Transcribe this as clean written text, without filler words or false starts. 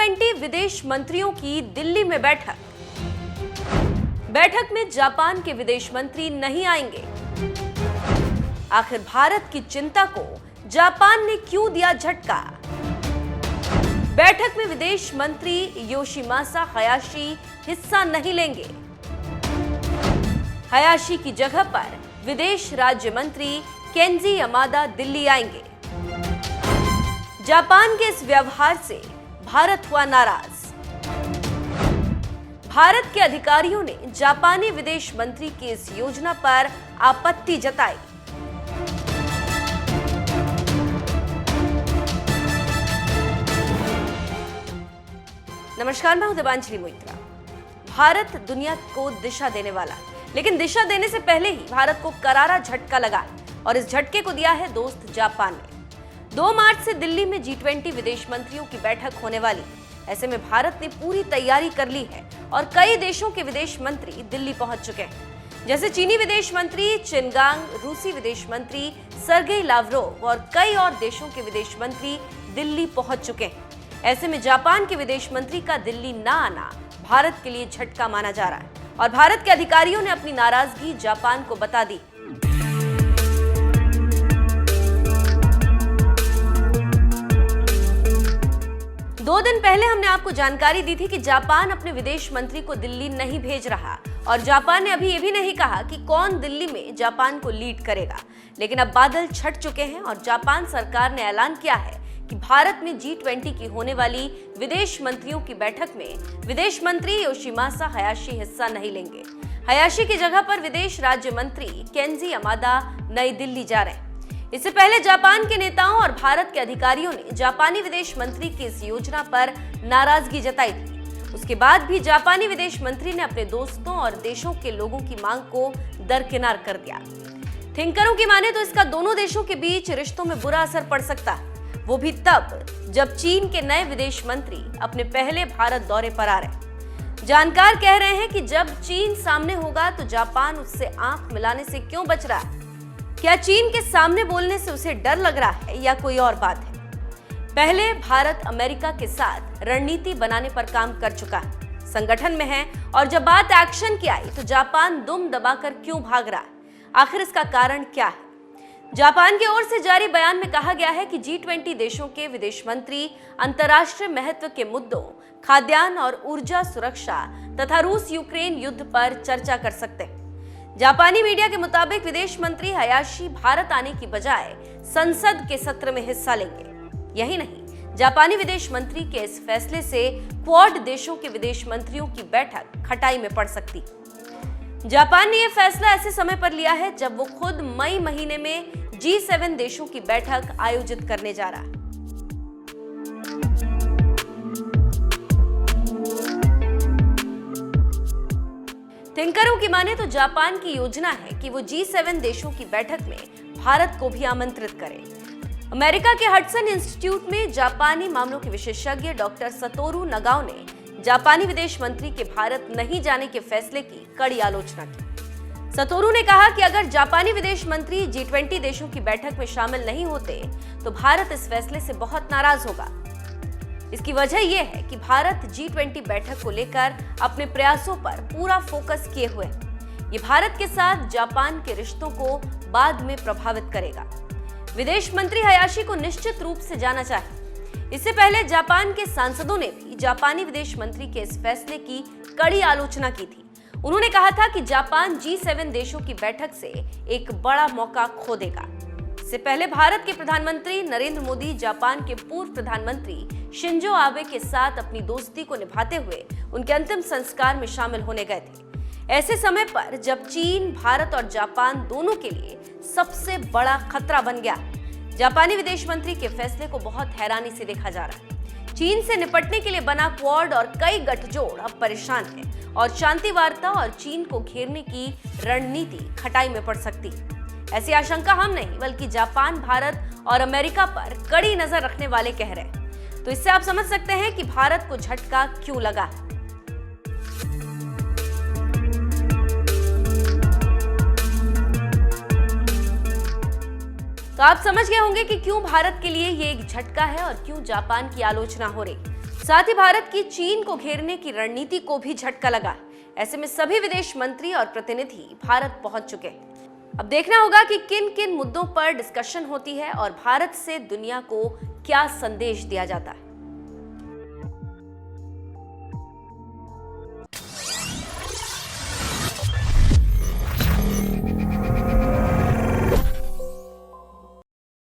G20 विदेश मंत्रियों की दिल्ली में बैठक में जापान के विदेश मंत्री नहीं आएंगे। आखिर भारत की चिंता को जापान ने क्यों दिया झटका? बैठक में विदेश मंत्री योशिमासा हयाशी हिस्सा नहीं लेंगे। हयाशी की जगह पर विदेश राज्य मंत्री केंजी यामादा दिल्ली आएंगे। जापान के इस व्यवहार से भारत हुआ नाराज। भारत के अधिकारियों ने जापानी विदेश मंत्री की इस योजना पर आपत्ति जताई। नमस्कार, मैं हूं देवांजलि मोइत्रा। भारत दुनिया को दिशा देने वाला, लेकिन दिशा देने से पहले ही भारत को करारा झटका लगा और इस झटके को दिया है दोस्त जापान ने। 2 मार्च से दिल्ली में G20 विदेश मंत्रियों की बैठक होने वाली। ऐसे में भारत ने पूरी तैयारी कर ली है और कई देशों के विदेश मंत्री दिल्ली पहुंच चुके हैं, जैसे चीनी विदेश मंत्री चिनगांग, रूसी विदेश मंत्री सर्गेई लावरोव और कई और देशों के विदेश मंत्री दिल्ली पहुंच चुके हैं। ऐसे में जापान के विदेश मंत्री का दिल्ली ना आना भारत के लिए झटका माना जा रहा है और भारत के अधिकारियों ने अपनी नाराजगी जापान को बता दी। दो दिन पहले हमने आपको जानकारी दी थी कि जापान अपने विदेश मंत्री को दिल्ली नहीं भेज रहा और जापान ने अभी ये भी नहीं कहा कि कौन दिल्ली में जापान को लीड करेगा। लेकिन अब बादल छट चुके हैं और जापान सरकार ने ऐलान किया है कि भारत में G20 की होने वाली विदेश मंत्रियों की बैठक में विदेश मंत्री योशिमासा हयाशी हिस्सा नहीं लेंगे। हयाशी की जगह पर विदेश राज्य मंत्री केंजी यामादा नई दिल्ली जा रहे हैं। इससे पहले जापान के नेताओं और भारत के अधिकारियों ने जापानी विदेश मंत्री की इस योजना पर नाराजगी जताई थी। उसके बाद भी जापानी विदेश मंत्री ने अपने दोस्तों और देशों के लोगों की मांग को दरकिनार कर दिया। थिंकरों की माने तो इसका दोनों देशों के बीच रिश्तों में बुरा असर पड़ सकता है, वो भी तब जब चीन के नए विदेश मंत्री अपने पहले भारत दौरे पर आ रहे हैं। जानकार कह रहे हैं कि जब चीन सामने होगा तो जापान उससे आंख मिलाने से क्यों बच रहा है? क्या चीन के सामने बोलने से उसे डर लग रहा है या कोई और बात है? पहले भारत अमेरिका के साथ रणनीति बनाने पर काम कर चुका है, संगठन में है, और जब बात एक्शन की आई तो जापान दुम दबाकर क्यों भाग रहा है? आखिर इसका कारण क्या है? जापान की ओर से जारी बयान में कहा गया है कि G20 देशों के विदेश मंत्री अंतर्राष्ट्रीय महत्व के मुद्दों, खाद्यान्न और ऊर्जा सुरक्षा तथा रूस यूक्रेन युद्ध पर चर्चा कर सकते हैं। जापानी मीडिया के मुताबिक विदेश मंत्री हयाशी भारत आने की बजाय संसद के सत्र में हिस्सा लेंगे। यही नहीं, जापानी विदेश मंत्री के इस फैसले से क्वाड देशों के विदेश मंत्रियों की बैठक खटाई में पड़ सकती। जापान ने यह फैसला ऐसे समय पर लिया है जब वो खुद मई महीने में G7 देशों की बैठक आयोजित करने जा रहा है। थिंकरों की माने तो जापान की योजना है कि वो G7 देशों की बैठक में भारत को भी आमंत्रित करे। अमेरिका के हडसन इंस्टीट्यूट में जापानी मामलों के विशेषज्ञ डॉक्टर सतोरू नगाओ ने जापानी विदेश मंत्री के भारत नहीं जाने के फैसले की कड़ी आलोचना की। सतोरू ने कहा कि अगर जापानी विदेश मंत्री G20 देशों की बैठक में शामिल नहीं होते तो भारत इस फैसले से बहुत नाराज होगा। इसकी वजह यह है कि भारत G20 बैठक को लेकर अपने प्रयासों पर पूरा फोकस किए हुए है। ये भारत के साथ जापान के रिश्तों को बाद में प्रभावित करेगा। विदेश मंत्री हयाशी को निश्चित रूप से जाना चाहिए। इससे पहले जापान के सांसदों ने भी जापानी विदेश मंत्री के इस फैसले की कड़ी आलोचना की थी। उन्होंने कहा था कि जापान G7 देशों की बैठक से एक बड़ा मौका खो देगा। इससे पहले भारत के प्रधानमंत्री नरेंद्र मोदी जापान के पूर्व प्रधानमंत्री शिंजो आबे के साथ अपनी दोस्ती को निभाते हुए उनके अंतिम संस्कार में शामिल होने गए थे। ऐसे समय पर जब चीन, भारत और जापान दोनों के लिए सबसे बड़ा खतरा बन गया, जापानी विदेश मंत्री के फैसले को बहुत हैरानी से देखा जा रहा है। चीन से निपटने के लिए बना क्वाड और कई गठजोड़ अब परेशान हैं और शांति वार्ता और चीन को घेरने की रणनीति खटाई में पड़ सकती है। ऐसी आशंका हम नहीं बल्कि जापान, भारत और अमेरिका पर कड़ी नजर रखने वाले कह रहे हैं। तो इससे आप समझ सकते हैं कि भारत को झटका क्यों लगा। तो आप समझ गए होंगे कि क्यों भारत के लिए ये एक झटका है और क्यों जापान की आलोचना हो रही। साथ ही भारत की चीन को घेरने की रणनीति को भी झटका लगा। ऐसे में सभी विदेश मंत्री और प्रतिनिधि भारत पहुंच चुके हैं। अब देखना होगा कि किन किन मुद्दों पर डिस्कशन होती है और भारत से दुनिया को क्या संदेश दिया जाता है।